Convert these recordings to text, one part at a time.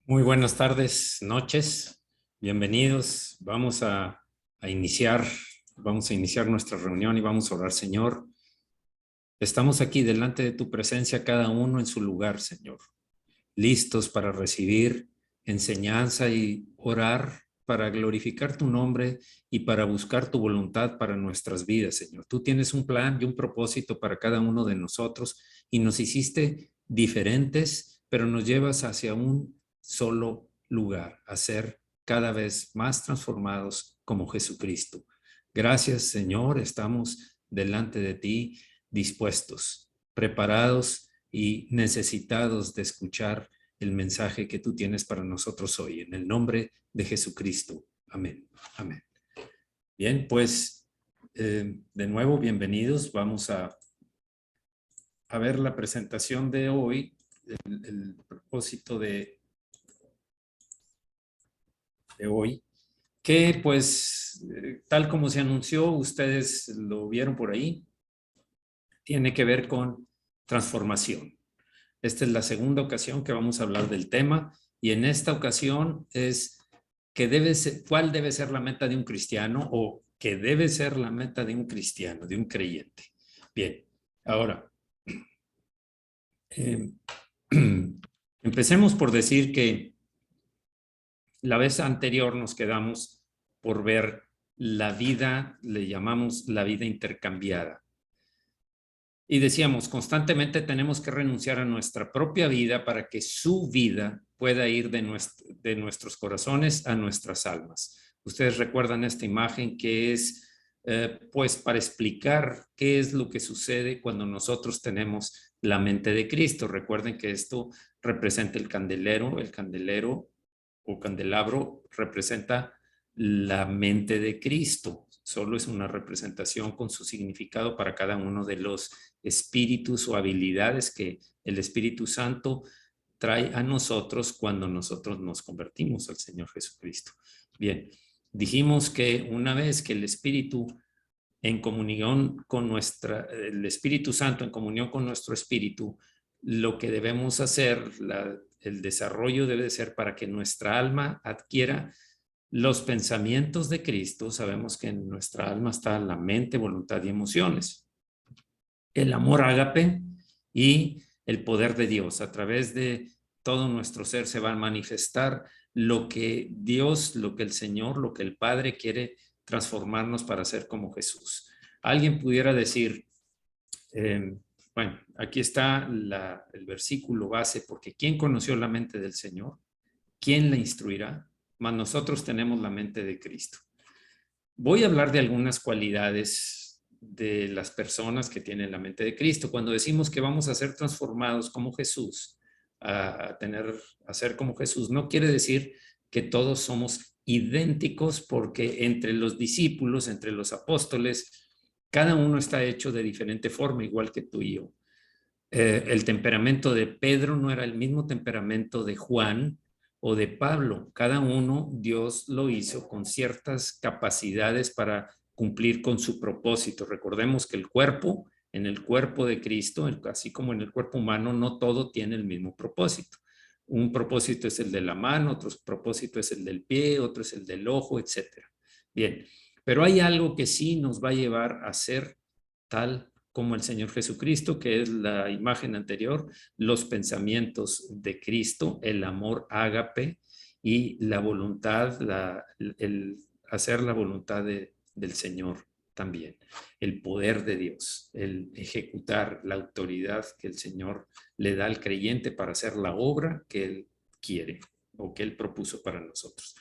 Muy buenas tardes, noches, bienvenidos. Vamos a iniciar nuestra reunión y vamos a orar, Señor. Estamos aquí delante de tu presencia, cada uno en su lugar, Señor, listos para recibir enseñanza y orar para glorificar tu nombre y para buscar tu voluntad para nuestras vidas, Señor. Tú tienes un plan y un propósito para cada uno de nosotros y nos hiciste diferentes, pero nos llevas hacia un solo lugar, a ser cada vez más transformados como Jesucristo. Gracias, Señor, estamos delante de ti dispuestos, preparados y necesitados de escuchar el mensaje que tú tienes para nosotros hoy. En el nombre de Jesucristo. Amén. Amén. Bien, pues de nuevo, bienvenidos. Vamos a ver la presentación de hoy, el propósito de hoy, que pues tal como se anunció, ustedes lo vieron por ahí, tiene que ver con transformación. Esta es la segunda ocasión que vamos a hablar del tema y en esta ocasión es cuál debe ser la meta de un cristiano o qué debe ser la meta de un cristiano, de un creyente. Bien, ahora, eh, empecemos por decir que la vez anterior nos quedamos por ver la vida, le llamamos la vida intercambiada. Y decíamos, constantemente tenemos que renunciar a nuestra propia vida para que su vida pueda ir de nuestros corazones a nuestras almas. Ustedes recuerdan esta imagen que es, pues, para explicar qué es lo que sucede cuando nosotros tenemos la mente de Cristo. Recuerden que esto representa el candelero o candelabro representa la mente de Cristo. Solo es una representación con su significado para cada uno de los espíritus o habilidades que el Espíritu Santo trae a nosotros cuando nosotros nos convertimos al Señor Jesucristo. Bien, dijimos que una vez que el Espíritu en comunión con el Espíritu Santo en comunión con nuestro espíritu, lo que debemos hacer, el desarrollo debe ser para que nuestra alma adquiera los pensamientos de Cristo. Sabemos que en nuestra alma está la mente, voluntad y emociones. El amor ágape y el poder de Dios. A través de todo nuestro ser se va a manifestar lo que Dios, lo que el Señor, lo que el Padre quiere transformarnos para ser como Jesús. Alguien pudiera decir, bueno, aquí está el versículo base, porque ¿quién conoció la mente del Señor? ¿Quién la instruirá? Mas nosotros tenemos la mente de Cristo. Voy a hablar de algunas cualidades de las personas que tienen la mente de Cristo. Cuando decimos que vamos a ser transformados como Jesús, a ser como Jesús, no quiere decir que todos somos idénticos, porque entre los discípulos, entre los apóstoles, cada uno está hecho de diferente forma, igual que tú y yo. El temperamento de Pedro no era el mismo temperamento de Juan o de Pablo. Cada uno Dios lo hizo con ciertas capacidades para cumplir con su propósito. Recordemos que en el cuerpo de Cristo, así como en el cuerpo humano, no todo tiene el mismo propósito. Un propósito es el de la mano, otro propósito es el del pie, otro es el del ojo, etc. Bien, pero hay algo que sí nos va a llevar a ser tal como el Señor Jesucristo, que es la imagen anterior, los pensamientos de Cristo, el amor ágape y la voluntad, el hacer la voluntad del Señor también, el poder de Dios, el ejecutar la autoridad que el Señor le da al creyente para hacer la obra que Él quiere o que Él propuso para nosotros.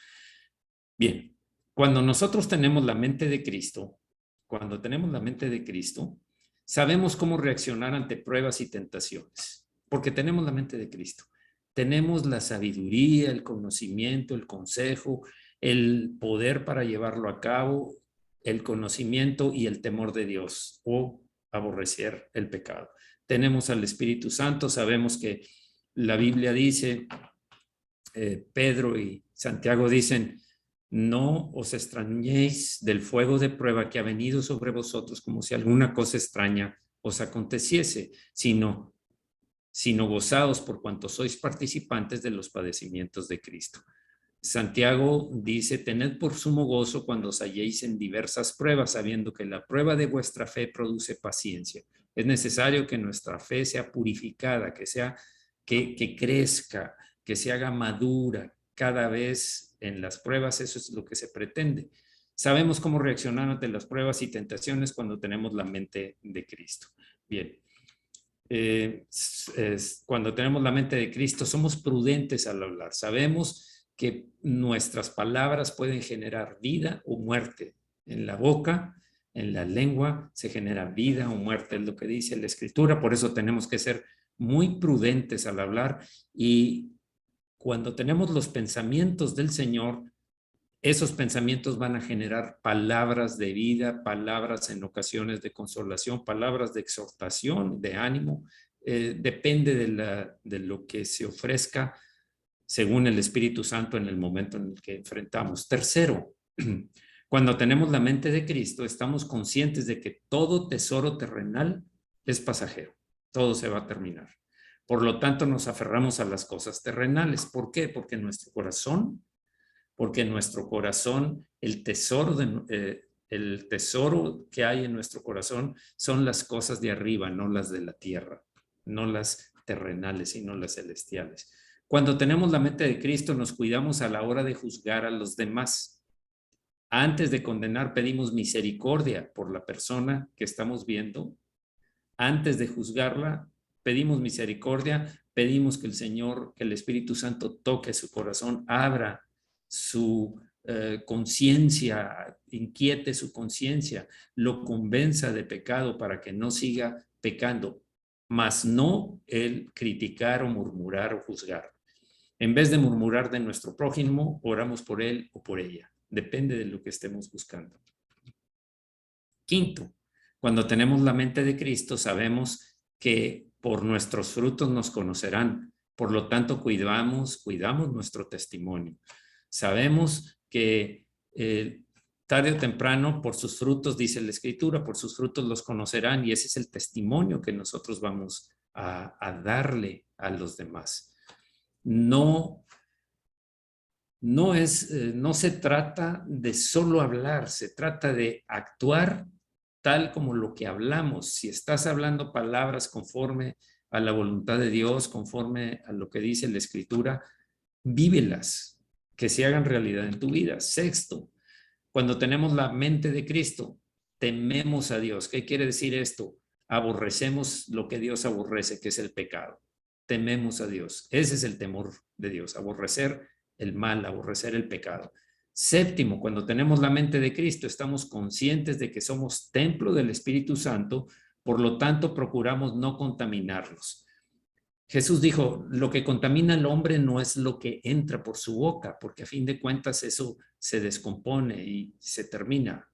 Bien, cuando nosotros tenemos la mente de Cristo, cuando tenemos la mente de Cristo, sabemos cómo reaccionar ante pruebas y tentaciones, porque tenemos la mente de Cristo. Tenemos la sabiduría, el conocimiento, el consejo, el poder para llevarlo a cabo, el conocimiento y el temor de Dios o aborrecer el pecado. Tenemos al Espíritu Santo, sabemos que la Biblia dice, Pedro y Santiago dicen, no os extrañéis del fuego de prueba que ha venido sobre vosotros como si alguna cosa extraña os aconteciese, sino sino gozaos por cuanto sois participantes de los padecimientos de Cristo. Santiago dice, tened por sumo gozo cuando os halléis en diversas pruebas, sabiendo que la prueba de vuestra fe produce paciencia. Es necesario que nuestra fe sea purificada, que crezca, que se haga madura cada vez en las pruebas. Eso es lo que se pretende. Sabemos cómo reaccionar ante las pruebas y tentaciones cuando tenemos la mente de Cristo. Bien. Cuando tenemos la mente de Cristo, somos prudentes al hablar. Sabemos que nuestras palabras pueden generar vida o muerte. En la boca, en la lengua, se genera vida o muerte, es lo que dice la Escritura. Por eso tenemos que ser muy prudentes al hablar, y cuando tenemos los pensamientos del Señor, esos pensamientos van a generar palabras de vida, palabras en ocasiones de consolación, palabras de exhortación, de ánimo. Depende de lo que se ofrezca según el Espíritu Santo en el momento en el que enfrentamos. Tercero, cuando tenemos la mente de Cristo, estamos conscientes de que todo tesoro terrenal es pasajero, todo se va a terminar. Por lo tanto, nos aferramos a las cosas terrenales. ¿Por qué? Porque nuestro corazón, el tesoro que hay en nuestro corazón son las cosas de arriba, no las de la tierra, no las terrenales, sino las celestiales. Cuando tenemos la mente de Cristo, nos cuidamos a la hora de juzgar a los demás. Antes de condenar, pedimos misericordia por la persona que estamos viendo. Antes de juzgarla, pedimos misericordia, pedimos que el Señor, que el Espíritu Santo toque su corazón, abra su conciencia, inquiete su conciencia, lo convenza de pecado para que no siga pecando, mas no el criticar o murmurar o juzgar. En vez de murmurar de nuestro prójimo, oramos por él o por ella. Depende de lo que estemos buscando. Quinto, cuando tenemos la mente de Cristo, sabemos que por nuestros frutos nos conocerán. Por lo tanto, cuidamos nuestro testimonio. Sabemos que tarde o temprano, por sus frutos, dice la Escritura, por sus frutos los conocerán, y ese es el testimonio que nosotros vamos a darle a los demás. No se trata de solo hablar, se trata de actuar tal como lo que hablamos. Si estás hablando palabras conforme a la voluntad de Dios, conforme a lo que dice la Escritura, vívelas, que se hagan realidad en tu vida. Sexto, cuando tenemos la mente de Cristo, tememos a Dios. ¿Qué quiere decir esto? Aborrecemos lo que Dios aborrece, que es el pecado. Tememos a Dios. Ese es el temor de Dios, aborrecer el mal, aborrecer el pecado. Séptimo, cuando tenemos la mente de Cristo, estamos conscientes de que somos templo del Espíritu Santo, por lo tanto procuramos no contaminarnos. Jesús dijo, lo que contamina al hombre no es lo que entra por su boca, porque a fin de cuentas eso se descompone y se termina.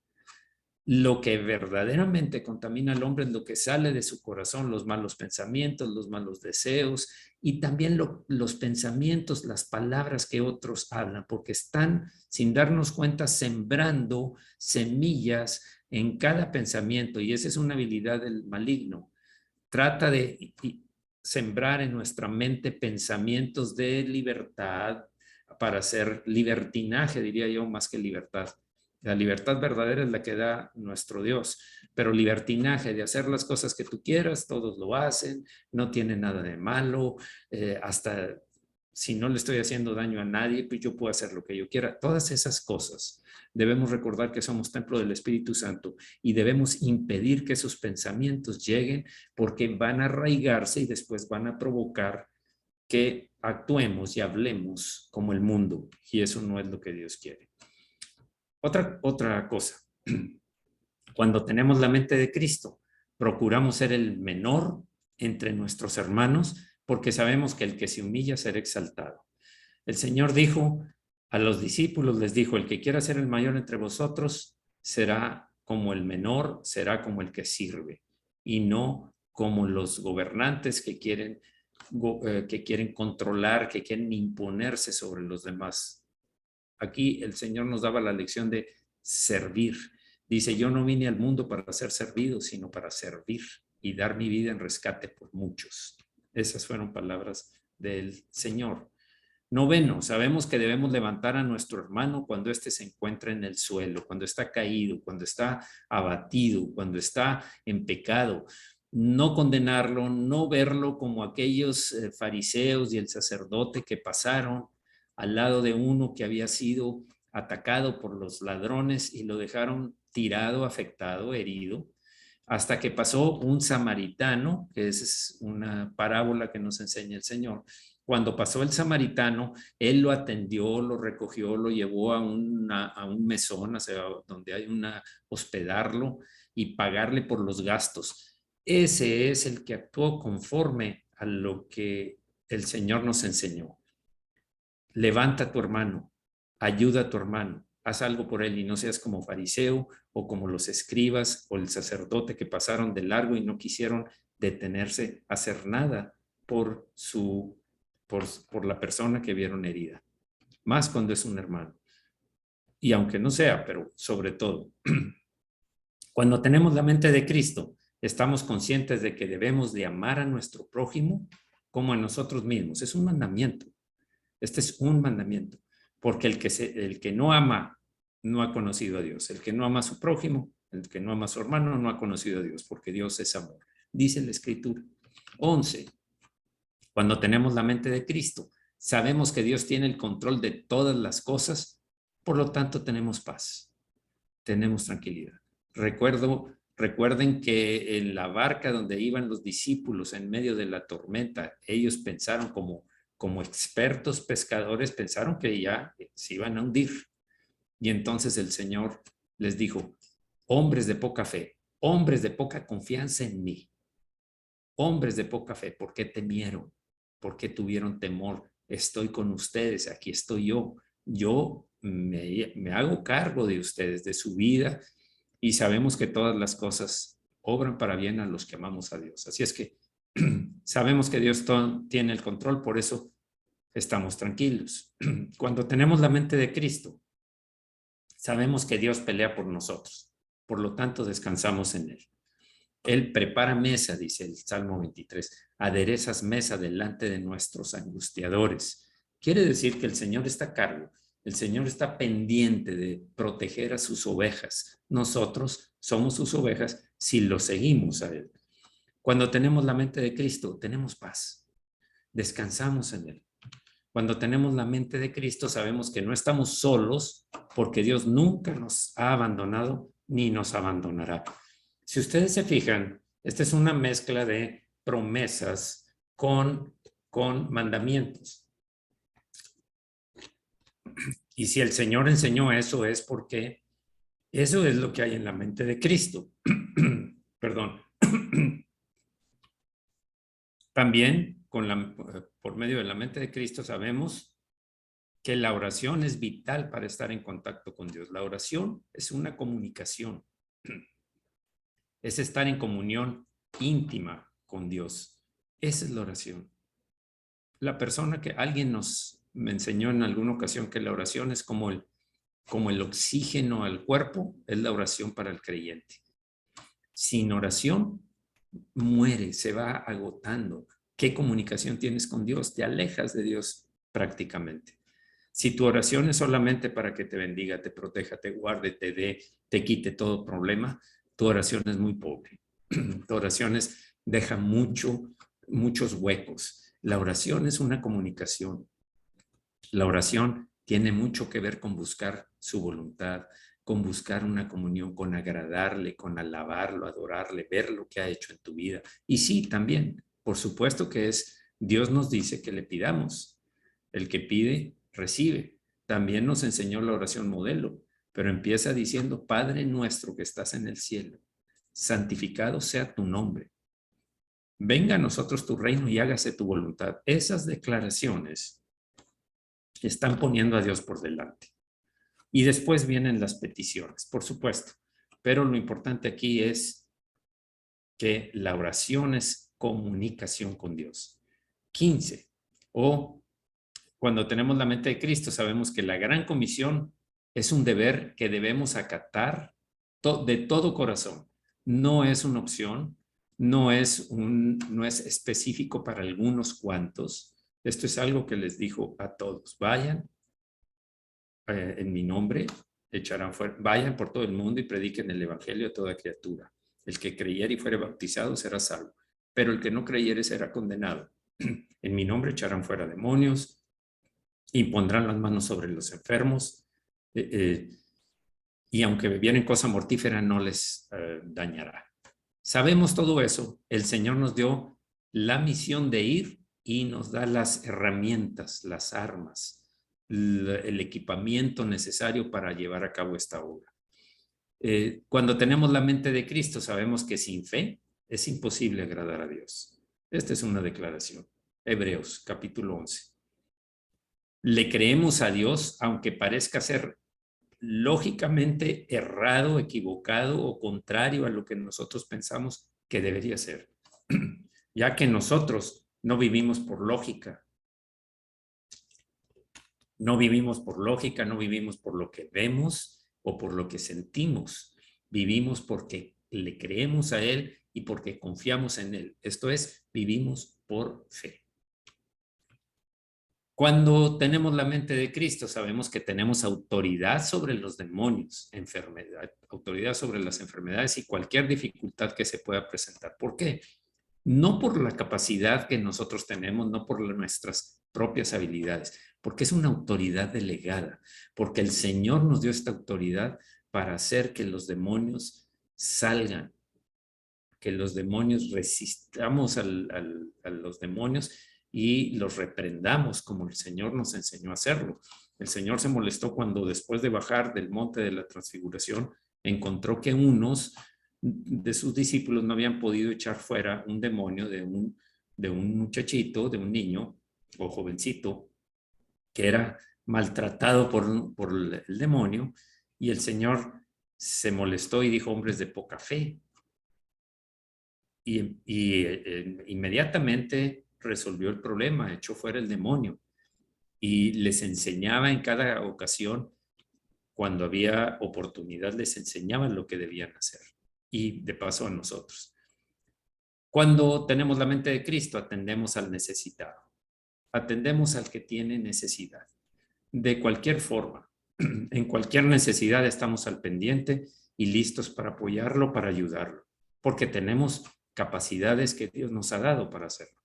Lo que verdaderamente contamina al hombre es lo que sale de su corazón, los malos pensamientos, los malos deseos, y también los pensamientos, las palabras que otros hablan, porque están, sin darnos cuenta, sembrando semillas en cada pensamiento, y esa es una habilidad del maligno. Trata de sembrar en nuestra mente pensamientos de libertad, para hacer libertinaje, diría yo, más que libertad. La libertad verdadera es la que da nuestro Dios, pero libertinaje de hacer las cosas que tú quieras, todos lo hacen, no tiene nada de malo, hasta si no le estoy haciendo daño a nadie, pues yo puedo hacer lo que yo quiera. Todas esas cosas, debemos recordar que somos templo del Espíritu Santo y debemos impedir que esos pensamientos lleguen, porque van a arraigarse y después van a provocar que actuemos y hablemos como el mundo, y eso no es lo que Dios quiere. Otra cosa, cuando tenemos la mente de Cristo, procuramos ser el menor entre nuestros hermanos, porque sabemos que el que se humilla será exaltado. El Señor dijo a los discípulos, les dijo, el que quiera ser el mayor entre vosotros será como el menor, será como el que sirve, y no como los gobernantes que quieren controlar, que quieren imponerse sobre los demás. Aquí el Señor nos daba la lección de servir. Dice, yo no vine al mundo para ser servido, sino para servir y dar mi vida en rescate por muchos. Esas fueron palabras del Señor. Noveno, sabemos que debemos levantar a nuestro hermano cuando éste se encuentra en el suelo, cuando está caído, cuando está abatido, cuando está en pecado. No condenarlo, no verlo como aquellos fariseos y el sacerdote que pasaron al lado de uno que había sido atacado por los ladrones y lo dejaron tirado, afectado, herido, hasta que pasó un samaritano, que es una parábola que nos enseña el Señor. Cuando pasó el samaritano, él lo atendió, lo recogió, lo llevó a un mesón, o sea, donde hay hospedarlo y pagarle por los gastos. Ese es el que actuó conforme a lo que el Señor nos enseñó. Levanta a tu hermano, ayuda a tu hermano, haz algo por él y no seas como fariseo o como los escribas o el sacerdote que pasaron de largo y no quisieron detenerse a hacer nada por la persona que vieron herida, más cuando es un hermano. Y aunque no sea, pero sobre todo, cuando tenemos la mente de Cristo, estamos conscientes de que debemos de amar a nuestro prójimo como a nosotros mismos. Es un mandamiento. Este es un mandamiento, porque el que no ama no ha conocido a Dios. El que no ama a su prójimo, el que no ama a su hermano, no ha conocido a Dios, porque Dios es amor. Dice la Escritura. 11. Cuando tenemos la mente de Cristo, sabemos que Dios tiene el control de todas las cosas, por lo tanto tenemos paz, tenemos tranquilidad. Recuerden que en la barca donde iban los discípulos en medio de la tormenta, ellos pensaron como expertos pescadores, pensaron que ya se iban a hundir. Y entonces el Señor les dijo, hombres de poca fe, hombres de poca confianza en mí, hombres de poca fe, ¿por qué temieron? ¿Por qué tuvieron temor? Estoy con ustedes, aquí estoy yo. Yo me hago cargo de ustedes, de su vida, y sabemos que todas las cosas obran para bien a los que amamos a Dios. Así es que sabemos que Dios tiene el control, por eso estamos tranquilos. Cuando tenemos la mente de Cristo, sabemos que Dios pelea por nosotros, por lo tanto descansamos en Él. Él prepara mesa, dice el Salmo 23, aderezas mesa delante de nuestros angustiadores. Quiere decir que el Señor está a cargo, el Señor está pendiente de proteger a sus ovejas. Nosotros somos sus ovejas si lo seguimos a Él. Cuando tenemos la mente de Cristo, tenemos paz, descansamos en Él. Cuando tenemos la mente de Cristo, sabemos que no estamos solos porque Dios nunca nos ha abandonado ni nos abandonará. Si ustedes se fijan, esta es una mezcla de promesas con mandamientos. Y si el Señor enseñó eso es porque eso es lo que hay en la mente de Cristo. Perdón. También por medio de la mente de Cristo sabemos que la oración es vital para estar en contacto con Dios. La oración es una comunicación. Es estar en comunión íntima con Dios. Esa es la oración. La persona que alguien me enseñó en alguna ocasión que la oración es como el oxígeno al cuerpo, es la oración para el creyente. Sin oración, muere, se va agotando. ¿Qué comunicación tienes con Dios? Te alejas de Dios prácticamente. Si tu oración es solamente para que te bendiga, te proteja, te guarde, te dé, te quite todo problema, tu oración es muy pobre. Tu oración deja muchos huecos. La oración es una comunicación. La oración tiene mucho que ver con buscar su voluntad, con buscar una comunión, con agradarle, con alabarlo, adorarle, ver lo que ha hecho en tu vida. Y sí, también, por supuesto que Dios nos dice que le pidamos. El que pide, recibe. También nos enseñó la oración modelo, pero empieza diciendo, Padre nuestro que estás en el cielo, santificado sea tu nombre. Venga a nosotros tu reino y hágase tu voluntad. Esas declaraciones están poniendo a Dios por delante. Y después vienen las peticiones, por supuesto. Pero lo importante aquí es que la oración es comunicación con Dios. 15. Cuando tenemos la mente de Cristo, sabemos que la gran comisión es un deber que debemos acatar de todo corazón. No es una opción, no es específico para algunos cuantos. Esto es algo que les dijo a todos. Vayan en mi nombre, echarán fuera, vayan por todo el mundo y prediquen el evangelio a toda criatura. El que creyere y fuere bautizado será salvo, pero el que no creyere será condenado. En mi nombre echarán fuera demonios, impondrán las manos sobre los enfermos, y aunque bebieren cosa mortífera no les dañará. Sabemos todo eso. El Señor nos dio la misión de ir y nos da las herramientas, las armas, el equipamiento necesario para llevar a cabo esta obra. Cuando tenemos la mente de Cristo, sabemos que sin fe es imposible agradar a Dios. Esta es una declaración. Hebreos, capítulo 11. Le creemos a Dios, aunque parezca ser lógicamente errado, equivocado o contrario a lo que nosotros pensamos que debería ser, ya que nosotros no vivimos por lógica, no vivimos por lógica, no vivimos por lo que vemos o por lo que sentimos, vivimos porque le creemos a Él y porque confiamos en Él. Esto es, vivimos por fe. Cuando tenemos la mente de Cristo, sabemos que tenemos autoridad sobre los demonios, enfermedad, autoridad sobre las enfermedades y cualquier dificultad que se pueda presentar. ¿Por qué? No por la capacidad que nosotros tenemos, no por nuestras propias habilidades, porque es una autoridad delegada, porque el Señor nos dio esta autoridad para hacer que los demonios salgan, que los demonios resistamos a los demonios y los reprendamos como el Señor nos enseñó a hacerlo. El Señor se molestó cuando después de bajar del monte de la transfiguración encontró que unos de sus discípulos no habían podido echar fuera un demonio de un muchachito, de un niño o jovencito que era maltratado por el demonio, y el Señor se molestó y dijo: hombres de poca fe. Y inmediatamente resolvió el problema, echó fuera el demonio y les enseñaba en cada ocasión, cuando había oportunidad, les enseñaba lo que debían hacer, y de paso a nosotros. Cuando tenemos la mente de Cristo, atendemos al necesitado, atendemos al que tiene necesidad, de cualquier forma. En cualquier necesidad estamos al pendiente y listos para apoyarlo, para ayudarlo, porque tenemos capacidades que Dios nos ha dado para hacerlo.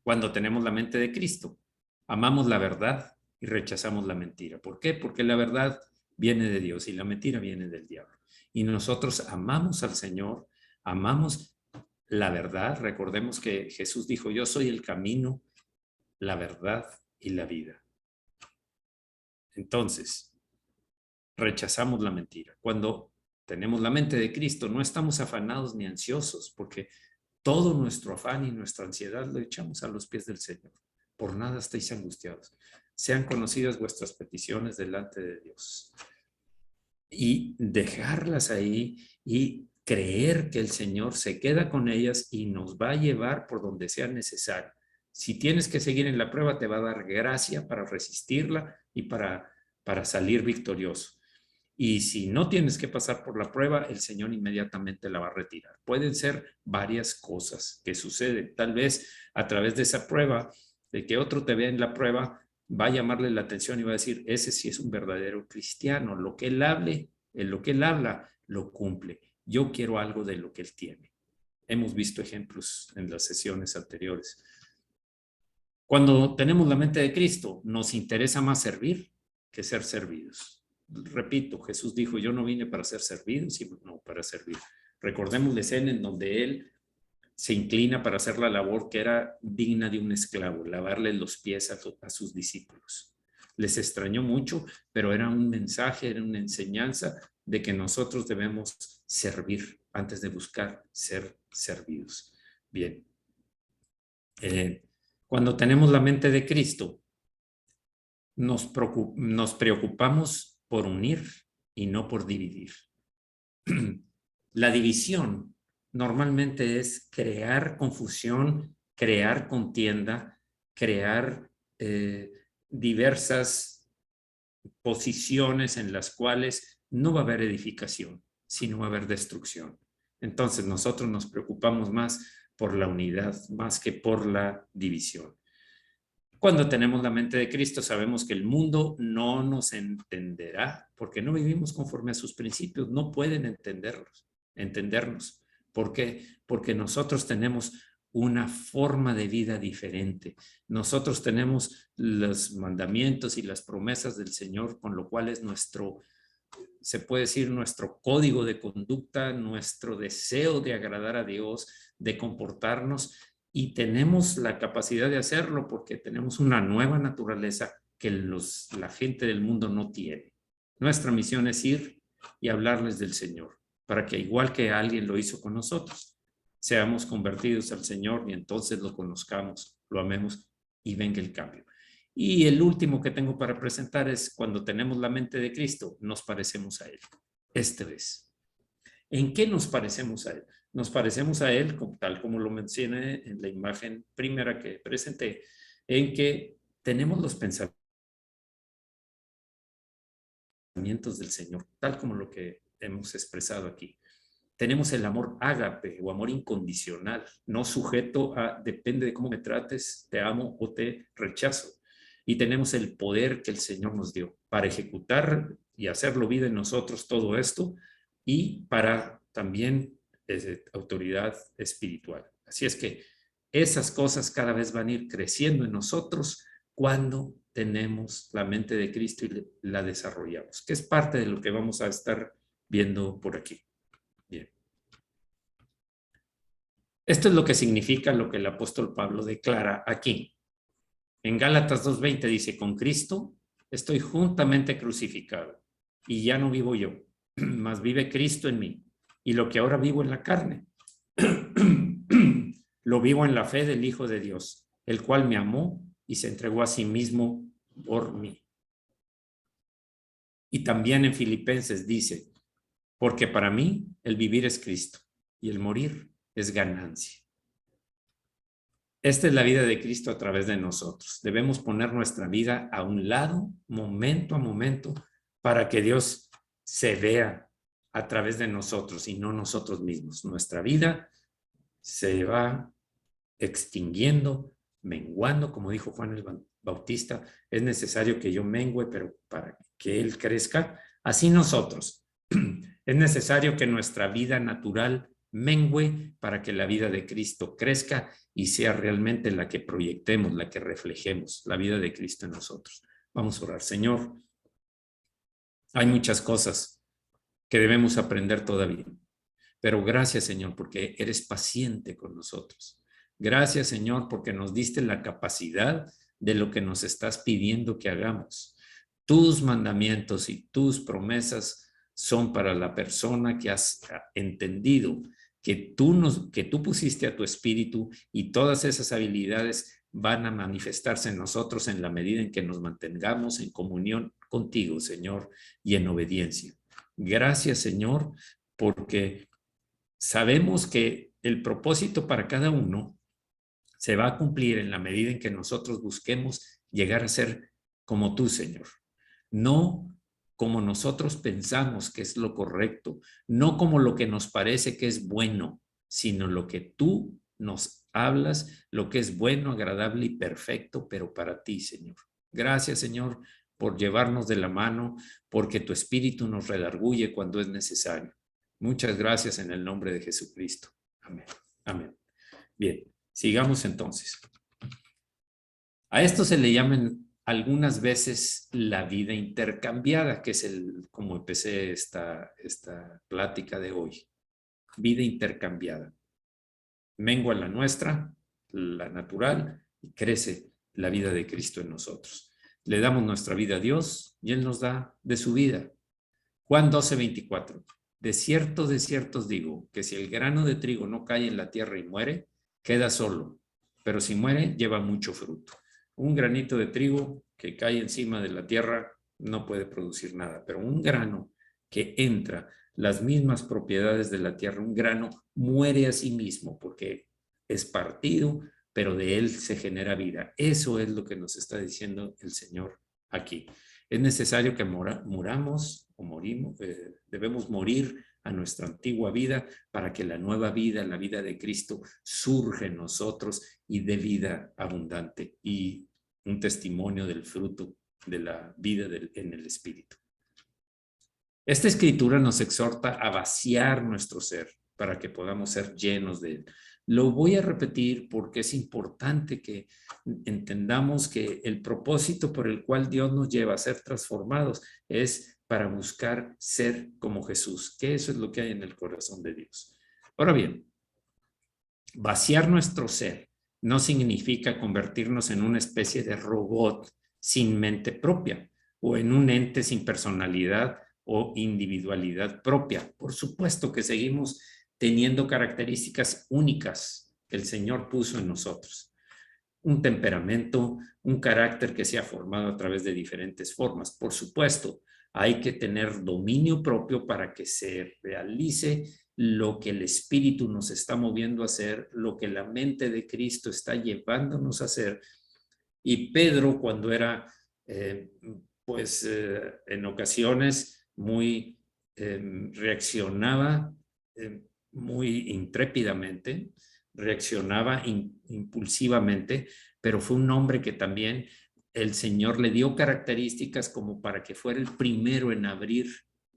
Cuando tenemos la mente de Cristo, amamos la verdad y rechazamos la mentira. ¿Por qué? Porque la verdad viene de Dios y la mentira viene del diablo. Y nosotros amamos al Señor, amamos la verdad. Recordemos que Jesús dijo: yo soy el camino, la verdad y la vida. Entonces, rechazamos la mentira. Cuando tenemos la mente de Cristo, no estamos afanados ni ansiosos, porque todo nuestro afán y nuestra ansiedad lo echamos a los pies del Señor. Por nada estéis angustiados. Sean conocidas vuestras peticiones delante de Dios. Y dejarlas ahí y creer que el Señor se queda con ellas y nos va a llevar por donde sea necesario. Si tienes que seguir en la prueba, te va a dar gracia para resistirla y para salir victorioso. Y si no tienes que pasar por la prueba, el Señor inmediatamente la va a retirar. Pueden ser varias cosas que suceden. Tal vez a través de esa prueba, de que otro te vea en la prueba, va a llamarle la atención y va a decir: ese sí es un verdadero cristiano. Lo que él hable, en lo que él habla, lo cumple. Yo quiero algo de lo que él tiene. Hemos visto ejemplos en las sesiones anteriores. Cuando tenemos la mente de Cristo, nos interesa más servir que ser servidos. Repito, Jesús dijo: yo no vine para ser servido, sino para servir. Recordemos la escena en donde él se inclina para hacer la labor que era digna de un esclavo, lavarle los pies a sus discípulos. Les extrañó mucho, pero era un mensaje, era una enseñanza de que nosotros debemos servir antes de buscar ser servidos. Bien. Cuando tenemos la mente de Cristo, nos preocupamos por unir y no por dividir. La división normalmente es crear confusión, crear contienda, crear diversas posiciones en las cuales no va a haber edificación, sino va a haber destrucción. Entonces nosotros nos preocupamos más por la unidad, más que por la división. Cuando tenemos la mente de Cristo, sabemos que el mundo no nos entenderá porque no vivimos conforme a sus principios, no pueden entendernos. ¿Por qué? Porque nosotros tenemos una forma de vida diferente. Nosotros tenemos los mandamientos y las promesas del Señor, con lo cual es nuestro, se puede decir, nuestro código de conducta, nuestro deseo de agradar a Dios, de comportarnos, y tenemos la capacidad de hacerlo porque tenemos una nueva naturaleza que la gente del mundo no tiene. Nuestra misión es ir y hablarles del Señor, para que igual que alguien lo hizo con nosotros, seamos convertidos al Señor y entonces lo conozcamos, lo amemos y venga el cambio. Y el último que tengo para presentar es cuando tenemos la mente de Cristo, nos parecemos a Él. Esta vez. ¿En qué nos parecemos a Él? Nos parecemos a Él, tal como lo mencioné en la imagen primera que presenté, en que tenemos los pensamientos del Señor, tal como lo que hemos expresado aquí. Tenemos el amor ágape o amor incondicional, no sujeto a, depende de cómo me trates, te amo o te rechazo. Y tenemos el poder que el Señor nos dio para ejecutar y hacerlo vida en nosotros todo esto y para también autoridad espiritual. Así es que esas cosas cada vez van a ir creciendo en nosotros cuando tenemos la mente de Cristo y la desarrollamos, que es parte de lo que vamos a estar viendo por aquí. Bien. Esto es lo que significa lo que el apóstol Pablo declara aquí. En Gálatas 2:20 dice, con Cristo estoy juntamente crucificado y ya no vivo yo, mas vive Cristo en mí. Y lo que ahora vivo en la carne, lo vivo en la fe del Hijo de Dios, el cual me amó y se entregó a sí mismo por mí. Y también en Filipenses dice, porque para mí el vivir es Cristo y el morir es ganancia. Esta es la vida de Cristo a través de nosotros. Debemos poner nuestra vida a un lado, momento a momento, para que Dios se vea a través de nosotros y no nosotros mismos. Nuestra vida se va extinguiendo, menguando, como dijo Juan el Bautista, es necesario que yo mengüe, pero para que Él crezca, así nosotros. Es necesario que nuestra vida natural mengüe para que la vida de Cristo crezca y sea realmente la que proyectemos, la que reflejemos, la vida de Cristo en nosotros. Vamos a orar. Señor, hay muchas cosas que debemos aprender todavía, pero gracias, Señor, porque eres paciente con nosotros. Gracias, Señor, porque nos diste la capacidad de lo que nos estás pidiendo que hagamos. Tus mandamientos y tus promesas son para la persona que has entendido que tú pusiste a tu espíritu, y todas esas habilidades van a manifestarse en nosotros en la medida en que nos mantengamos en comunión contigo, Señor, y en obediencia. Gracias, Señor, porque sabemos que el propósito para cada uno se va a cumplir en la medida en que nosotros busquemos llegar a ser como tú, Señor. No como nosotros pensamos que es lo correcto, no como lo que nos parece que es bueno, sino lo que tú nos hablas, lo que es bueno, agradable y perfecto, pero para ti, Señor. Gracias, Señor, por llevarnos de la mano, porque tu Espíritu nos redarguye cuando es necesario. Muchas gracias en el nombre de Jesucristo. Amén. Amén. Bien, sigamos entonces. A esto se le llaman algunas veces la vida intercambiada, que es como empecé esta plática de hoy. Vida intercambiada. Mengua la nuestra, la natural, y crece la vida de Cristo en nosotros. Le damos nuestra vida a Dios y Él nos da de su vida. Juan 12:24. De cierto os digo, que si el grano de trigo no cae en la tierra y muere, queda solo, pero si muere, lleva mucho fruto. Un granito de trigo que cae encima de la tierra no puede producir nada, pero un grano que entra las mismas propiedades de la tierra, un grano muere a sí mismo porque es partido, pero de él se genera vida. Eso es lo que nos está diciendo el Señor aquí. Es necesario que muramos o morimos, debemos morir a nuestra antigua vida para que la nueva vida, la vida de Cristo, surja en nosotros y dé vida abundante y un testimonio del fruto de la vida en el Espíritu. Esta escritura nos exhorta a vaciar nuestro ser para que podamos ser llenos de él. Lo voy a repetir porque es importante que entendamos que el propósito por el cual Dios nos lleva a ser transformados es para buscar ser como Jesús, que eso es lo que hay en el corazón de Dios. Ahora bien, vaciar nuestro ser no significa convertirnos en una especie de robot sin mente propia o en un ente sin personalidad o individualidad propia. Por supuesto que seguimos teniendo características únicas que el Señor puso en nosotros. Un temperamento, un carácter que se ha formado a través de diferentes formas. Por supuesto, hay que tener dominio propio para que se realice lo que el Espíritu nos está moviendo a hacer, lo que la mente de Cristo está llevándonos a hacer. Y Pedro, cuando era, en ocasiones muy reaccionaba muy intrépidamente, reaccionaba impulsivamente, pero fue un hombre que también el Señor le dio características como para que fuera el primero en abrir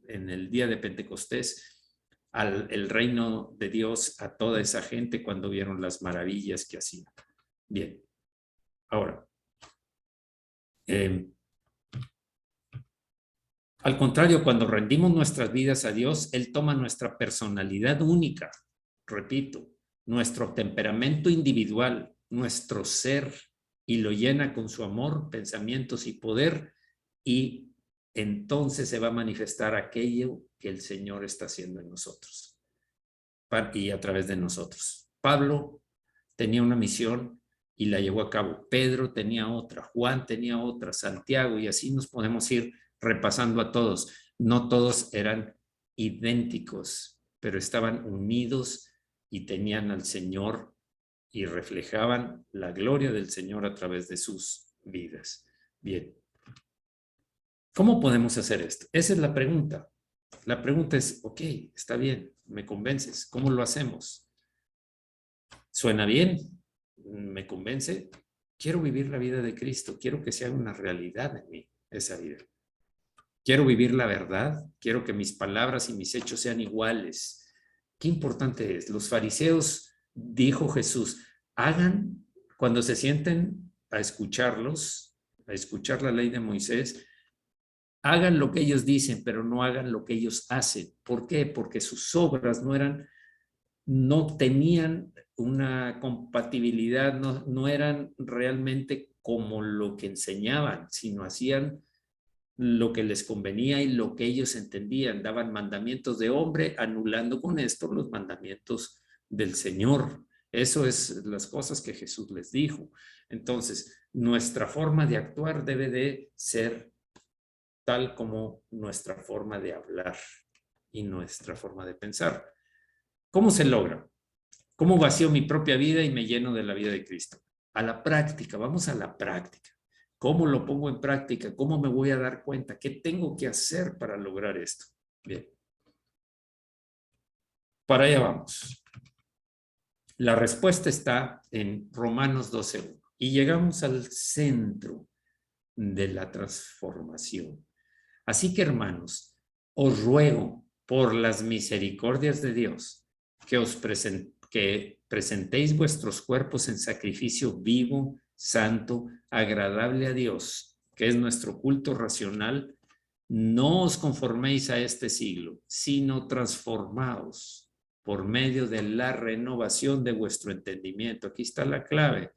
en el día de Pentecostés el reino de Dios a toda esa gente cuando vieron las maravillas que hacía. Bien, ahora, al contrario, cuando rendimos nuestras vidas a Dios, Él toma nuestra personalidad única, repito, nuestro temperamento individual, nuestro ser, y lo llena con su amor, pensamientos y poder, y entonces se va a manifestar aquello que el Señor está haciendo en nosotros y a través de nosotros. Pablo tenía una misión y la llevó a cabo. Pedro tenía otra, Juan tenía otra, Santiago, y así nos podemos ir repasando a todos. No todos eran idénticos, pero estaban unidos y tenían al Señor y reflejaban la gloria del Señor a través de sus vidas. Bien. ¿Cómo podemos hacer esto? Esa es la pregunta. La pregunta es, ok, está bien, me convences. ¿Cómo lo hacemos? ¿Suena bien? ¿Me convence? Quiero vivir la vida de Cristo. Quiero que sea una realidad en mí, esa vida. Quiero vivir la verdad. Quiero que mis palabras y mis hechos sean iguales. Qué importante es. Los fariseos, dijo Jesús, hagan cuando se sienten a escucharlos, a escuchar la ley de Moisés, hagan lo que ellos dicen, pero no hagan lo que ellos hacen. ¿Por qué? Porque sus obras no tenían una compatibilidad, no eran realmente como lo que enseñaban, sino hacían lo que les convenía y lo que ellos entendían. Daban mandamientos de hombre, anulando con esto los mandamientos del Señor. Eso es las cosas que Jesús les dijo. Entonces, nuestra forma de actuar debe de ser tal como nuestra forma de hablar y nuestra forma de pensar. ¿Cómo se logra? ¿Cómo vacío mi propia vida y me lleno de la vida de Cristo? A la práctica, vamos a la práctica. ¿Cómo lo pongo en práctica? ¿Cómo me voy a dar cuenta? ¿Qué tengo que hacer para lograr esto? Bien. Para allá vamos. La respuesta está en Romanos 12:1 y llegamos al centro de la transformación. Así que, hermanos, os ruego por las misericordias de Dios que presentéis vuestros cuerpos en sacrificio vivo, santo, agradable a Dios, que es nuestro culto racional. No os conforméis a este siglo, sino transformaos por medio de la renovación de vuestro entendimiento. Aquí está la clave.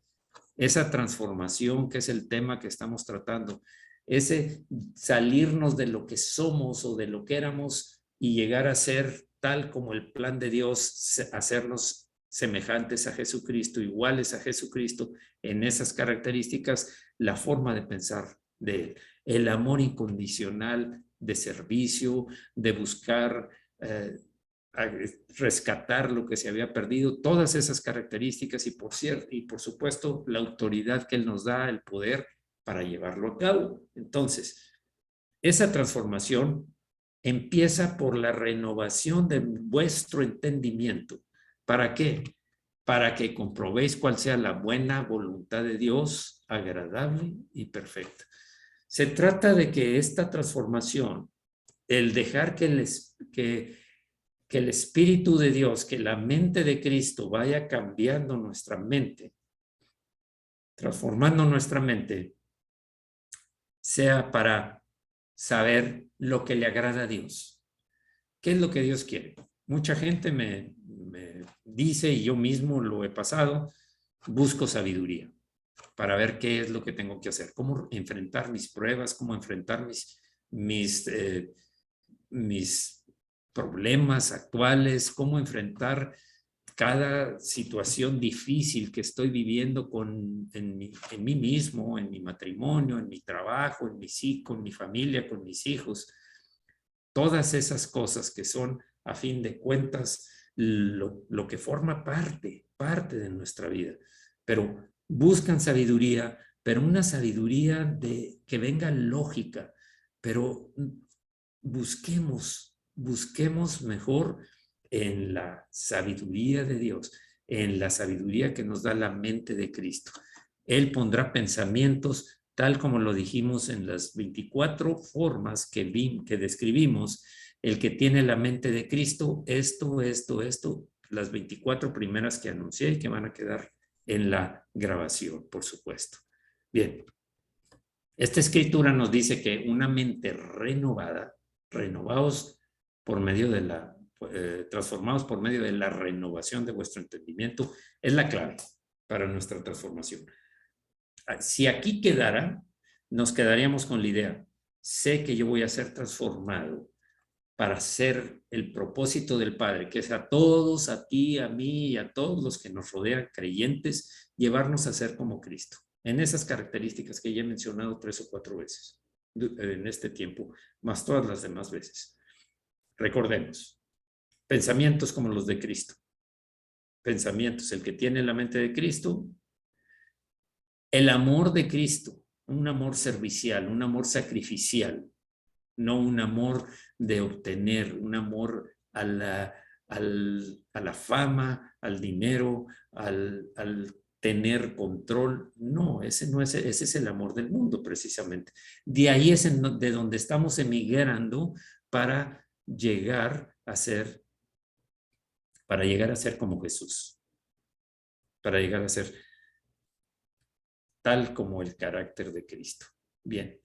Esa transformación, que es el tema que estamos tratando, ese salirnos de lo que somos o de lo que éramos y llegar a ser tal como el plan de Dios, hacernos semejantes a Jesucristo, iguales a Jesucristo en esas características, la forma de pensar de Él, el amor incondicional de servicio, de buscar rescatar lo que se había perdido, todas esas características y por supuesto la autoridad que Él nos da, el poder para llevarlo a cabo. Entonces, esa transformación empieza por la renovación de vuestro entendimiento. ¿Para qué? Para que comprobéis cuál sea la buena voluntad de Dios, agradable y perfecta. Se trata de que esta transformación, el dejar que el Espíritu de Dios, que la mente de Cristo vaya cambiando nuestra mente, transformando nuestra mente, sea para saber lo que le agrada a Dios. ¿Qué es lo que Dios quiere? Mucha gente me dice, y yo mismo lo he pasado, busco sabiduría para ver qué es lo que tengo que hacer, cómo enfrentar mis pruebas, cómo enfrentar mis problemas actuales, cómo enfrentar cada situación difícil que estoy viviendo en mí mismo, en mi matrimonio, en mi trabajo, con mi familia, con mis hijos. Todas esas cosas que son, a fin de cuentas, lo que forma parte de nuestra vida. Pero buscan sabiduría, pero una sabiduría que venga lógica, pero busquemos mejor en la sabiduría de Dios, en la sabiduría que nos da la mente de Cristo. Él pondrá pensamientos, tal como lo dijimos en las 24 formas que describimos, el que tiene la mente de Cristo, esto, las 24 primeras que anuncié y que van a quedar en la grabación, por supuesto. Bien, esta escritura nos dice que una mente renovada, renovados por medio de transformados por medio de la renovación de vuestro entendimiento, es la clave para nuestra transformación. Si aquí quedara, nos quedaríamos con la idea, sé que yo voy a ser transformado para ser el propósito del Padre, que es a todos, a ti, a mí y a todos los que nos rodean creyentes, llevarnos a ser como Cristo, en esas características que ya he mencionado 3 o 4 veces en este tiempo, más todas las demás veces. Recordemos, pensamientos como los de Cristo. Pensamientos, el que tiene la mente de Cristo, el amor de Cristo, un amor servicial, un amor sacrificial, no un amor de obtener, un amor a la fama, al dinero, al tener control. No, ese es el amor del mundo precisamente. De ahí es de donde estamos emigrando para llegar a ser como Jesús, para llegar a ser tal como el carácter de Cristo. Bien.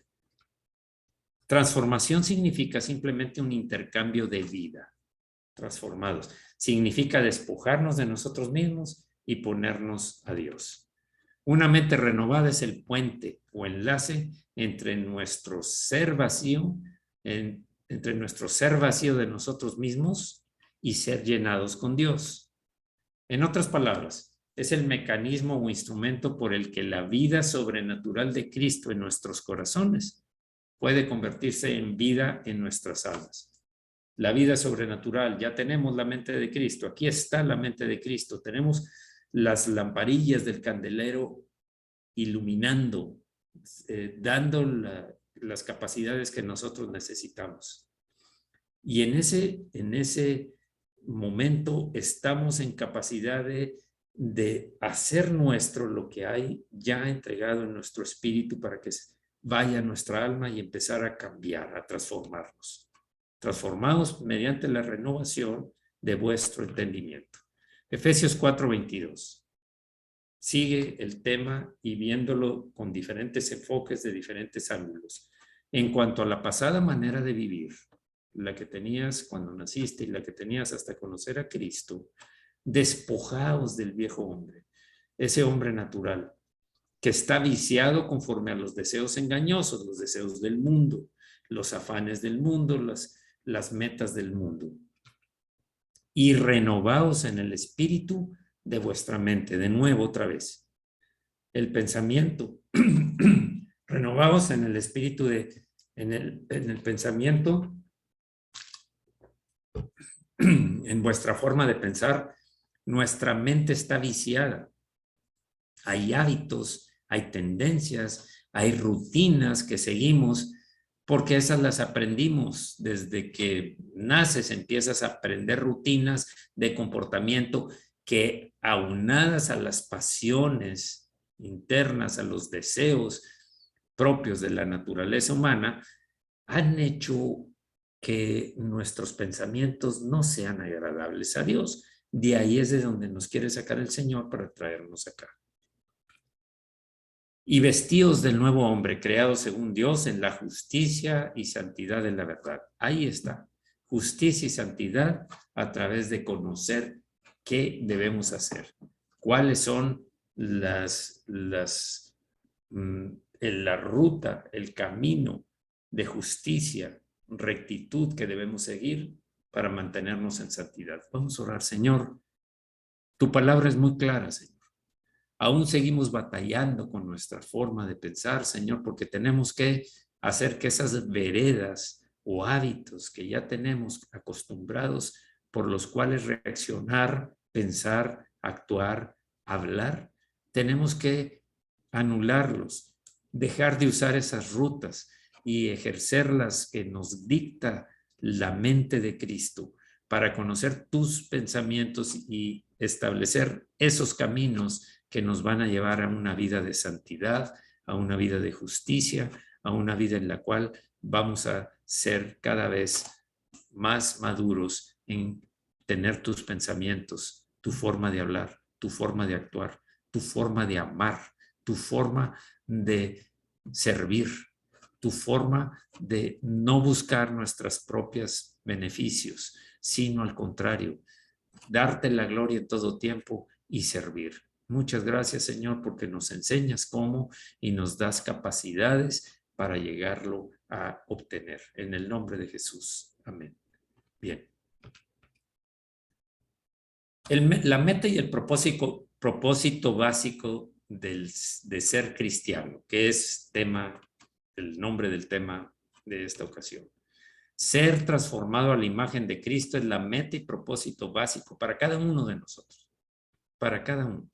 Transformación significa simplemente un intercambio de vida. Transformados. Significa despojarnos de nosotros mismos y ponernos a Dios. Una mente renovada es el puente o enlace entre nuestro ser vacío, entre nuestro ser vacío de nosotros mismos y ser llenados con Dios. En otras palabras, es el mecanismo o instrumento por el que la vida sobrenatural de Cristo en nuestros corazones puede convertirse en vida en nuestras almas. La vida sobrenatural, ya tenemos la mente de Cristo, aquí está la mente de Cristo, tenemos las lamparillas del candelero iluminando, dando las capacidades que nosotros necesitamos. Y en ese momento estamos en capacidad de hacer nuestro lo que hay ya entregado en nuestro espíritu para que vaya a nuestra alma y empezar a cambiar, a transformarnos. Transformados mediante la renovación de vuestro entendimiento. Efesios 4:22. Sigue el tema y viéndolo con diferentes enfoques de diferentes ángulos. En cuanto a la pasada manera de vivir, la que tenías cuando naciste y la que tenías hasta conocer a Cristo, despojaos del viejo hombre, ese hombre natural, que está viciado conforme a los deseos engañosos, los deseos del mundo, los afanes del mundo, las metas del mundo. Y renovaos en el espíritu de vuestra mente. De nuevo, otra vez. El pensamiento. Renovaos en el espíritu en el pensamiento, en vuestra forma de pensar. Nuestra mente está viciada. Hay hábitos, hay tendencias, hay rutinas que seguimos porque esas las aprendimos desde que naces, empiezas a aprender rutinas de comportamiento que, aunadas a las pasiones internas, a los deseos propios de la naturaleza humana, han hecho que nuestros pensamientos no sean agradables a Dios. De ahí es de donde nos quiere sacar el Señor para traernos acá. Y vestidos del nuevo hombre, creado según Dios en la justicia y santidad de la verdad. Ahí está. Justicia y santidad a través de conocer qué debemos hacer. Cuáles son la ruta, el camino de justicia, rectitud que debemos seguir para mantenernos en santidad. Vamos a orar. Señor, tu palabra es muy clara, Señor. Aún seguimos batallando con nuestra forma de pensar, Señor, porque tenemos que hacer que esas veredas o hábitos que ya tenemos acostumbrados, por los cuales reaccionar, pensar, actuar, hablar, tenemos que anularlos, dejar de usar esas rutas y ejercerlas que nos dicta la mente de Cristo para conocer tus pensamientos y establecer esos caminos que nos van a llevar a una vida de santidad, a una vida de justicia, a una vida en la cual vamos a ser cada vez más maduros en tener tus pensamientos, tu forma de hablar, tu forma de actuar, tu forma de amar, tu forma de servir, tu forma de no buscar nuestros propios beneficios, sino al contrario, darte la gloria en todo tiempo y servir. Muchas gracias, Señor, porque nos enseñas cómo y nos das capacidades para llegarlo a obtener. En el nombre de Jesús. Amén. Bien. La meta y el propósito básico de ser cristiano, que es el nombre del tema de esta ocasión. Ser transformado a la imagen de Cristo es la meta y propósito básico para cada uno de nosotros. Para cada uno.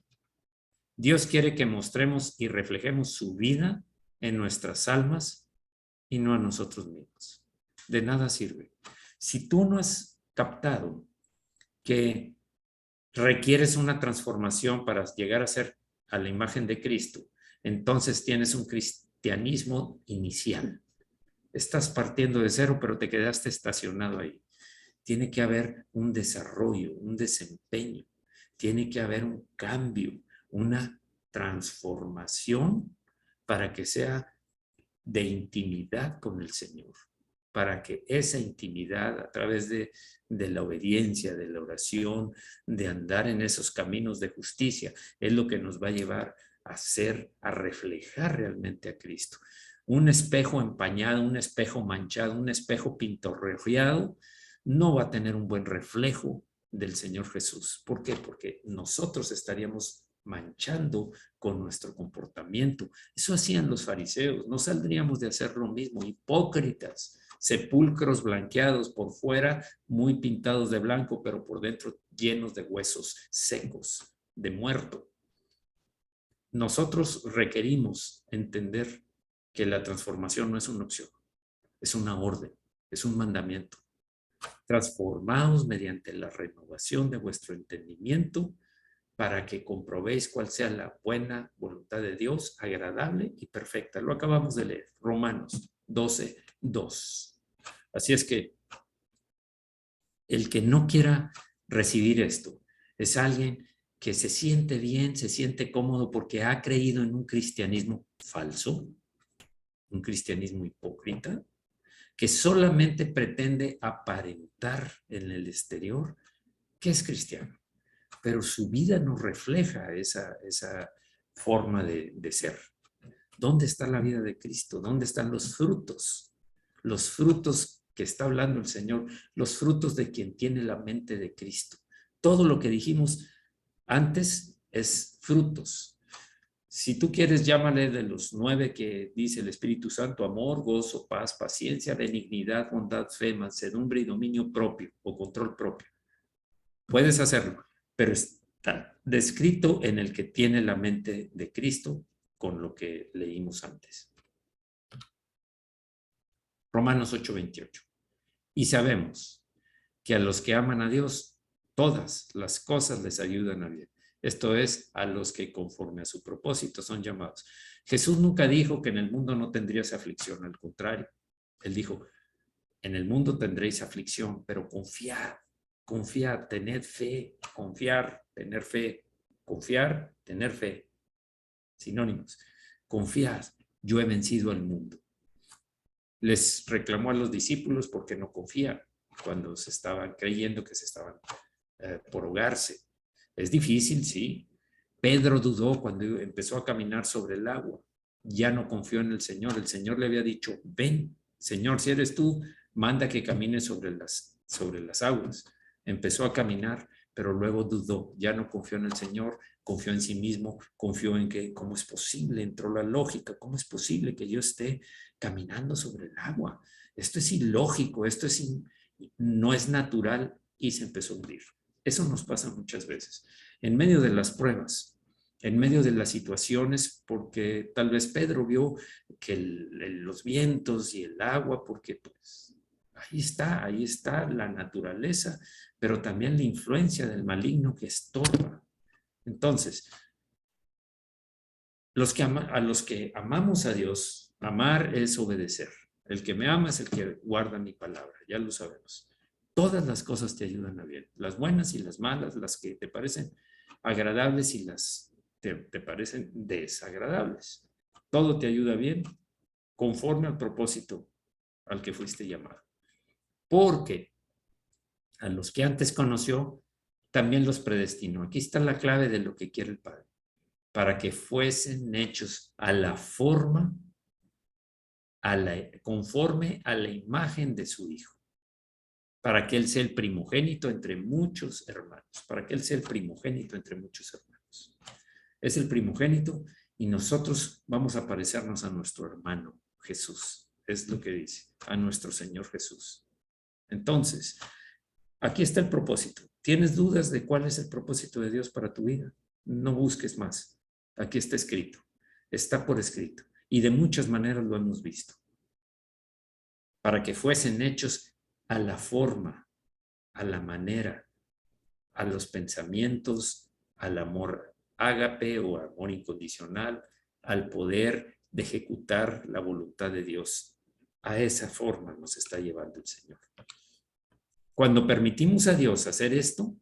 Dios quiere que mostremos y reflejemos su vida en nuestras almas y no a nosotros mismos. De nada sirve. Si tú no has captado que requieres una transformación para llegar a ser a la imagen de Cristo, entonces tienes un cristianismo inicial. Estás partiendo de cero, pero te quedaste estacionado ahí. Tiene que haber un desarrollo, un desempeño. Tiene que haber un cambio, una transformación para que sea de intimidad con el Señor, para que esa intimidad a través de la obediencia, de la oración, de andar en esos caminos de justicia, es lo que nos va a llevar a reflejar realmente a Cristo. Un espejo empañado, un espejo manchado, un espejo pintorreado, no va a tener un buen reflejo del Señor Jesús. ¿Por qué? Porque nosotros estaríamos manchando con nuestro comportamiento. Eso hacían los fariseos, no saldríamos de hacer lo mismo, hipócritas, sepulcros blanqueados por fuera, muy pintados de blanco, pero por dentro llenos de huesos secos, de muerto. Nosotros requerimos entender que la transformación no es una opción, es una orden, es un mandamiento. Transformaos mediante la renovación de vuestro entendimiento para que comprobéis cuál sea la buena voluntad de Dios, agradable y perfecta. Lo acabamos de leer, Romanos 12:2. Así es que el que no quiera recibir esto es alguien que se siente bien, se siente cómodo porque ha creído en un cristianismo falso, un cristianismo hipócrita, que solamente pretende aparentar en el exterior que es cristiano, pero su vida no refleja esa forma de ser. ¿Dónde está la vida de Cristo? ¿Dónde están los frutos? Los frutos que está hablando el Señor, los frutos de quien tiene la mente de Cristo. Todo lo que dijimos antes es frutos. Si tú quieres, llámale de los 9 que dice el Espíritu Santo: amor, gozo, paz, paciencia, benignidad, bondad, fe, mansedumbre y dominio propio o control propio. Puedes hacerlo, pero está descrito en el que tiene la mente de Cristo con lo que leímos antes. Romanos 8:28. Y sabemos que a los que aman a Dios, todas las cosas les ayudan a bien. Esto es, a los que conforme a su propósito son llamados. Jesús nunca dijo que en el mundo no tendrías aflicción, al contrario. Él dijo, en el mundo tendréis aflicción, pero confiad, confiad, tened fe, confiar, tener fe, confiar, tener fe. Sinónimos. Confiad, yo he vencido al mundo. Les reclamó a los discípulos porque no confían cuando se estaban creyendo que se estaban por ahogarse. Es difícil, sí. Pedro dudó cuando empezó a caminar sobre el agua. Ya no confió en el Señor. El Señor le había dicho, ven, Señor, si eres tú, manda que camine sobre las aguas. Empezó a caminar, pero luego dudó. Ya no confió en el Señor, confió en sí mismo, confió en que, ¿cómo es posible? Entró la lógica, ¿cómo es posible que yo esté caminando sobre el agua? Esto es ilógico, no es natural, y se empezó a hundir. Eso nos pasa muchas veces. En medio de las pruebas, en medio de las situaciones, porque tal vez Pedro vio que los vientos y el agua, porque pues ahí está la naturaleza, pero también la influencia del maligno que estorba. Entonces, a los que amamos a Dios, amar es obedecer. El que me ama es el que guarda mi palabra, ya lo sabemos. Todas las cosas te ayudan a bien, las buenas y las malas, las que te parecen agradables y las te parecen desagradables. Todo te ayuda bien conforme al propósito al que fuiste llamado. Porque a los que antes conoció, también los predestinó. Aquí está la clave de lo que quiere el Padre. Para que fuesen hechos a la forma, conforme a la imagen de su Hijo. Para que Él sea el primogénito entre muchos hermanos. Para que Él sea el primogénito entre muchos hermanos. Es el primogénito y nosotros vamos a parecernos a nuestro hermano Jesús. Es lo que dice, a nuestro Señor Jesús. Entonces, aquí está el propósito. ¿Tienes dudas de cuál es el propósito de Dios para tu vida? No busques más. Aquí está escrito. Está por escrito. Y de muchas maneras lo hemos visto. Para que fuesen hechos a la forma, a la manera, a los pensamientos, al amor ágape o amor incondicional, al poder de ejecutar la voluntad de Dios. A esa forma nos está llevando el Señor. Cuando permitimos a Dios hacer esto,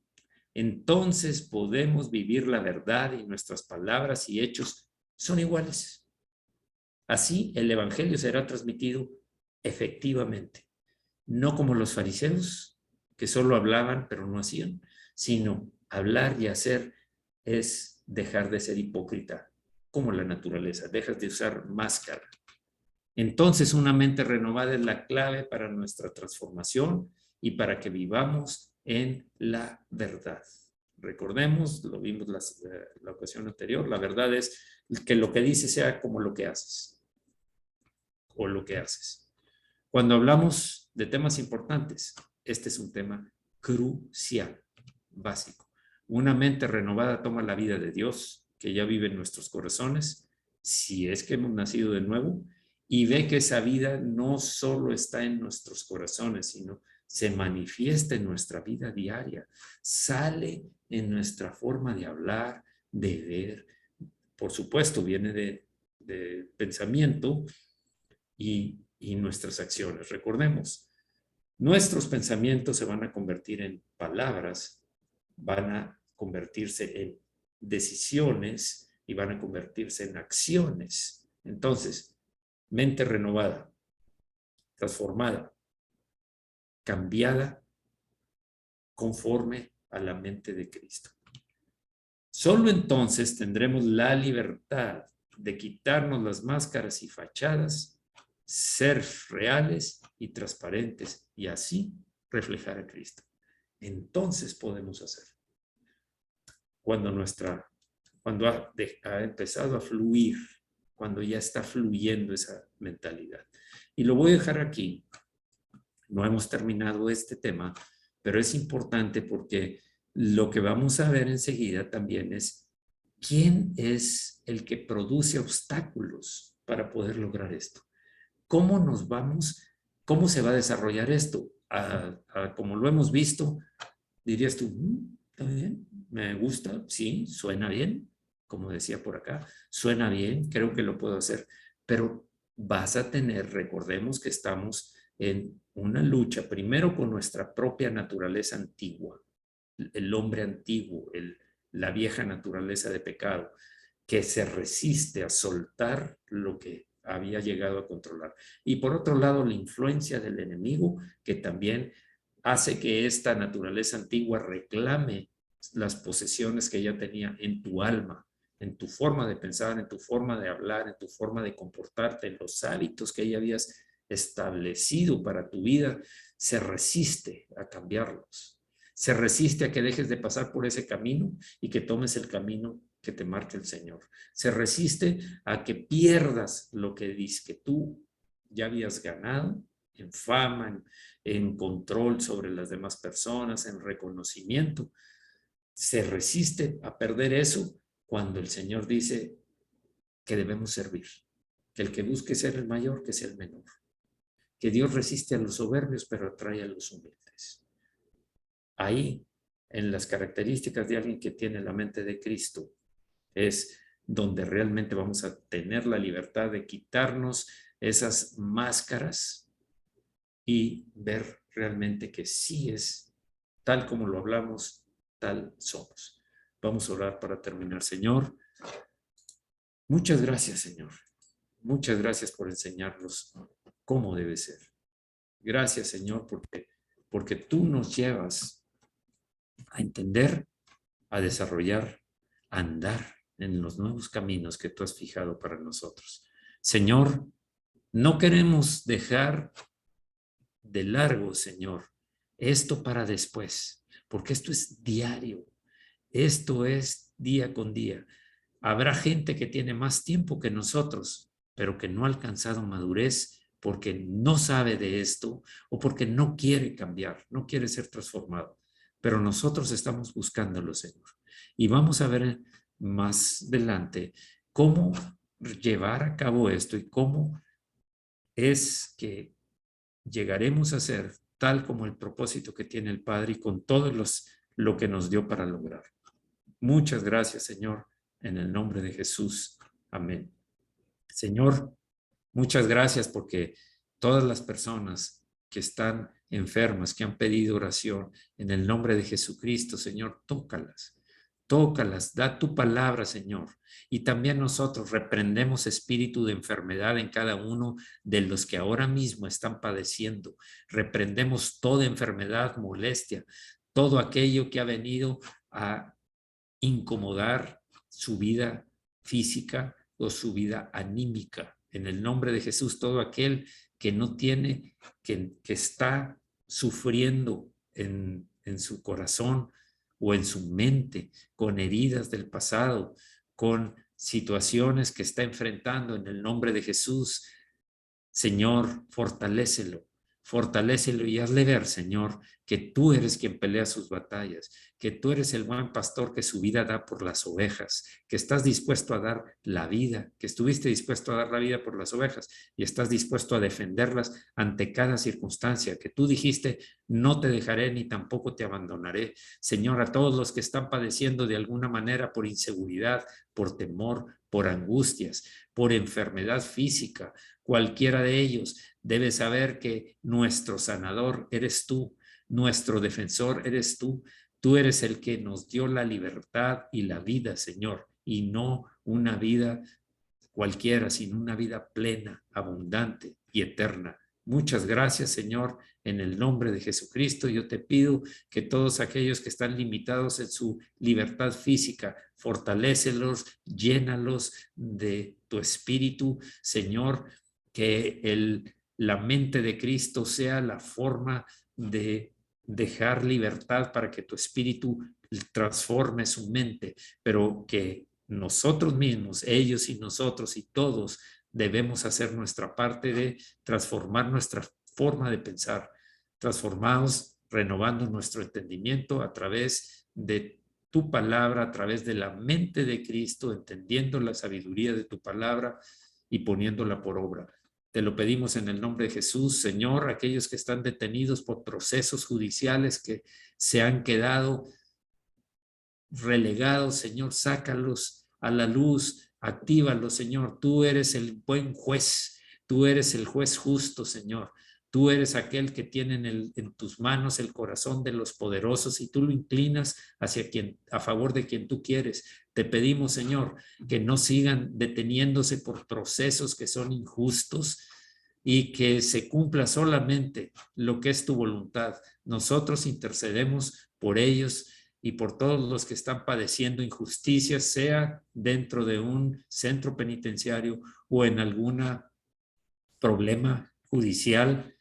entonces podemos vivir la verdad y nuestras palabras y hechos son iguales. Así el evangelio será transmitido efectivamente, no como los fariseos que solo hablaban pero no hacían, sino hablar y hacer es dejar de ser hipócrita, como la naturaleza, dejas de usar máscara. Entonces una mente renovada es la clave para nuestra transformación y para que vivamos en la verdad. Recordemos, lo vimos la ocasión anterior, la verdad es que lo que dices sea como lo que haces o lo que haces. Cuando hablamos de temas importantes, este es un tema crucial, básico. Una mente renovada toma la vida de Dios que ya vive en nuestros corazones, si es que hemos nacido de nuevo, y ve que esa vida no solo está en nuestros corazones, sino se manifiesta en nuestra vida diaria, sale en nuestra forma de hablar, de ver. Por supuesto, viene de pensamiento y nuestras acciones. Recordemos, nuestros pensamientos se van a convertir en palabras, van a convertirse en decisiones y van a convertirse en acciones. Entonces, mente renovada, transformada, cambiada conforme a la mente de Cristo. Solo entonces tendremos la libertad de quitarnos las máscaras y fachadas, ser reales y transparentes y así reflejar a Cristo. Entonces podemos hacer. Cuando ha empezado a fluir, cuando ya está fluyendo esa mentalidad. Y lo voy a dejar aquí. No hemos terminado este tema, pero es importante porque lo que vamos a ver enseguida también es quién es el que produce obstáculos para poder lograr esto. ¿Cómo nos vamos ¿Cómo se va a desarrollar esto? Como lo hemos visto, dirías tú, está bien, me gusta, sí, suena bien, como decía por acá, suena bien, creo que lo puedo hacer, pero vas a tener, recordemos que estamos en una lucha, primero con nuestra propia naturaleza antigua, el hombre antiguo, la vieja naturaleza de pecado, que se resiste a soltar lo que había llegado a controlar. Y por otro lado, la influencia del enemigo, que también hace que esta naturaleza antigua reclame las posesiones que ella tenía en tu alma, en tu forma de pensar, en tu forma de hablar, en tu forma de comportarte, en los hábitos que ella habías establecido para tu vida, se resiste a cambiarlos. Se resiste a que dejes de pasar por ese camino y que tomes el camino que te marque el Señor. Se resiste a que pierdas lo que dices que tú ya habías ganado en fama, en control sobre las demás personas, en reconocimiento. Se resiste a perder eso cuando el Señor dice que debemos servir, que el que busque ser el mayor, que sea el menor, que Dios resiste a los soberbios, pero atrae a los humildes. Ahí, en las características de alguien que tiene la mente de Cristo, es donde realmente vamos a tener la libertad de quitarnos esas máscaras y ver realmente que sí es tal como lo hablamos, tal somos. Vamos a orar para terminar. Señor, muchas gracias, Señor. Muchas gracias por enseñarnos cómo debe ser. Gracias, Señor, porque tú nos llevas a entender, a desarrollar, a andar en los nuevos caminos que tú has fijado para nosotros. Señor, no queremos dejar de largo, Señor, esto para después, porque esto es diario, esto es día con día. Habrá gente que tiene más tiempo que nosotros, pero que no ha alcanzado madurez porque no sabe de esto o porque no quiere cambiar, no quiere ser transformado. Pero nosotros estamos buscándolo, Señor. Y vamos a ver más adelante cómo llevar a cabo esto y cómo es que llegaremos a ser tal como el propósito que tiene el Padre y con todos lo que nos dio para lograr. Muchas gracias, Señor, en el nombre de Jesús. Amén. Señor, muchas gracias porque todas las personas que están enfermas, que han pedido oración, en el nombre de Jesucristo, Señor, tócalas. Tócalas, da tu palabra, Señor. Y también nosotros reprendemos espíritu de enfermedad en cada uno de los que ahora mismo están padeciendo. Reprendemos toda enfermedad, molestia, todo aquello que ha venido a incomodar su vida física o su vida anímica. En el nombre de Jesús, todo aquel que no tiene, que está sufriendo en su corazón o en su mente, con heridas del pasado, con situaciones que está enfrentando en el nombre de Jesús, Señor, fortalécelo y hazle ver, Señor, que tú eres quien pelea sus batallas, que tú eres el buen pastor que su vida da por las ovejas, que estás dispuesto a dar la vida, que estuviste dispuesto a dar la vida por las ovejas y estás dispuesto a defenderlas ante cada circunstancia, que tú dijiste, no te dejaré ni tampoco te abandonaré. Señor, a todos los que están padeciendo de alguna manera por inseguridad, por temor, por angustias, por enfermedad física, cualquiera de ellos debe saber que nuestro sanador eres tú, nuestro defensor eres tú. Tú eres el que nos dio la libertad y la vida, Señor, y no una vida cualquiera, sino una vida plena, abundante y eterna. Muchas gracias, Señor, en el nombre de Jesucristo. Yo te pido que todos aquellos que están limitados en su libertad física, fortalécelos, llénalos de tu espíritu, Señor, que la mente de Cristo sea la forma de dejar libertad para que tu espíritu transforme su mente, pero que nosotros mismos, ellos y nosotros y todos debemos hacer nuestra parte de transformar nuestra forma de pensar, transformados, renovando nuestro entendimiento a través de tu palabra, a través de la mente de Cristo, entendiendo la sabiduría de tu palabra y poniéndola por obra. Te lo pedimos en el nombre de Jesús, Señor, aquellos que están detenidos por procesos judiciales que se han quedado relegados, Señor, sácalos a la luz, actívalos, Señor. Tú eres el buen juez, tú eres el juez justo, Señor. Tú eres aquel que tiene en tus manos el corazón de los poderosos y tú lo inclinas hacia quien, a favor de quien tú quieres. Te pedimos, Señor, que no sigan deteniéndose por procesos que son injustos y que se cumpla solamente lo que es tu voluntad. Nosotros intercedemos por ellos y por todos los que están padeciendo injusticias, sea dentro de un centro penitenciario o en algún problema judicial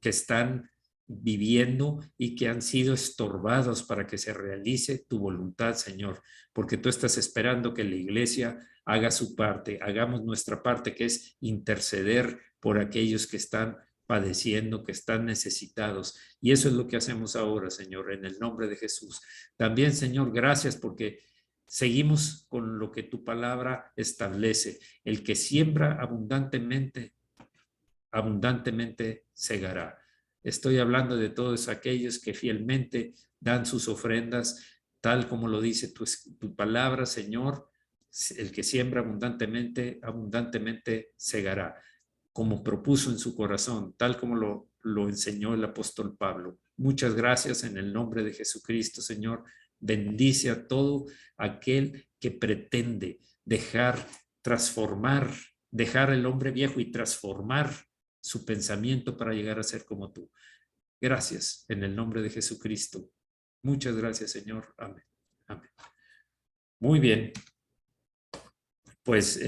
que están viviendo y que han sido estorbados para que se realice tu voluntad, Señor, porque tú estás esperando que la iglesia haga su parte, hagamos nuestra parte, que es interceder por aquellos que están padeciendo, que están necesitados. Y eso es lo que hacemos ahora, Señor, en el nombre de Jesús. También, Señor, gracias porque seguimos con lo que tu palabra establece. El que siembra abundantemente, abundantemente segará. Estoy hablando de todos aquellos que fielmente dan sus ofrendas, tal como lo dice tu palabra, Señor. El que siembra abundantemente, abundantemente segará, como propuso en su corazón, tal como lo enseñó el apóstol Pablo. Muchas gracias en el nombre de Jesucristo, Señor. Bendice a todo aquel que pretende dejar el hombre viejo y transformar su pensamiento para llegar a ser como tú. Gracias en el nombre de Jesucristo. Muchas gracias, Señor. Amén. Amén. Muy bien. Pues